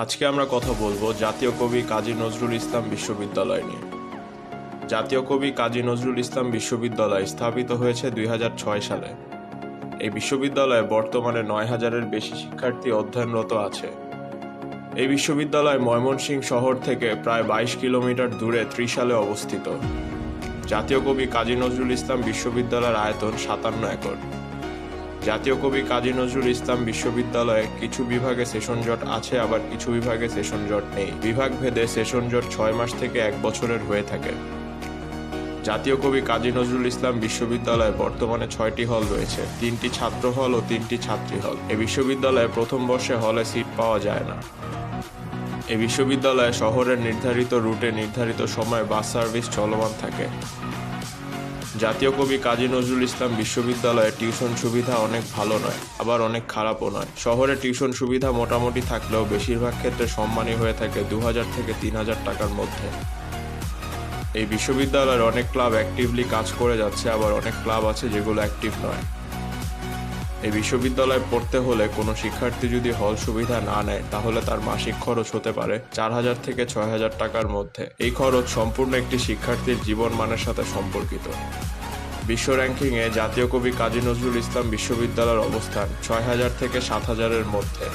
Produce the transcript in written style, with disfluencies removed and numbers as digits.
আজকে আমরা কথা বলবো জাতীয় কবি কাজী নজরুল ইসলাম বিশ্ববিদ্যালয় নিয়ে। জাতীয় কবি কাজী নজরুল ইসলাম বিশ্ববিদ্যালয় স্থাপিত হয়েছে 2006 সালে। এই বিশ্ববিদ্যালয়ে বর্তমানে 9,000-এর বেশি শিক্ষার্থী অধ্যয়নরত আছে। এই বিশ্ববিদ্যালয় ময়মনসিংহ শহর থেকে প্রায় 22 কিলোমিটার দূরে ত্রিশালে অবস্থিত। জাতীয় কবি কাজী নজরুল ইসলাম বিশ্ববিদ্যালয়ের আয়তন 57 একর। জাতীয় কবি কাজী নজরুল ইসলাম বিশ্ববিদ্যালয়ে কিছু বিভাগে সেশন জট আছে, আবার কিছু বিভাগে সেশন জট নেই। বিভাগ ভেদে সেশন জট 6 মাস থেকে 1 বছরের হয়ে থাকে। জাতীয় কবি কাজী নজরুল ইসলাম বিশ্ববিদ্যালয়ে বর্তমানে 6টি হল রয়েছে, 3টি ছাত্র হল ও 3টি ছাত্রী হল। এই বিশ্ববিদ্যালয়ে প্রথম বর্ষে হলে সিট পাওয়া যায় না। এই বিশ্ববিদ্যালয়ে শহরের নির্ধারিত রুটে নির্ধারিত সময়ে বাস সার্ভিস চলমান থাকে। জাতীয় কবি কাজী নজরুল ইসলাম বিশ্ববিদ্যালয়ে টিউশন সুবিধা অনেক ভালো নয়, আবার অনেক খারাপও নয়। শহরে টিউশন সুবিধা মোটামুটি থাকলেও বেশিরভাগ ক্ষেত্রে সম্মানী হয়ে থাকে 2,000 থেকে 3,000 টাকার মধ্যে। এই বিশ্ববিদ্যালয়ের অনেক ক্লাব অ্যাক্টিভলি কাজ করে যাচ্ছে, আবার অনেক ক্লাব আছে যেগুলো অ্যাক্টিভ নয়। এই বিশ্ববিদ্যালয়ে পড়তে হলে কোনো শিক্ষার্থী যদি হল সুবিধা না নেয় তাহলে তার মাসিক খরচ হতে পারে 4,000 থেকে 6,000 টাকার মধ্যে। এই খরচ সম্পূর্ণ একটি শিক্ষার্থীর জীবন মানের সাথে সম্পর্কিত। বিশ্ব র্যাঙ্কিংয়ে জাতীয় কবি কাজী নজরুল ইসলাম বিশ্ববিদ্যালয়ের অবস্থান 6,000 থেকে 7,000-এর মধ্যে।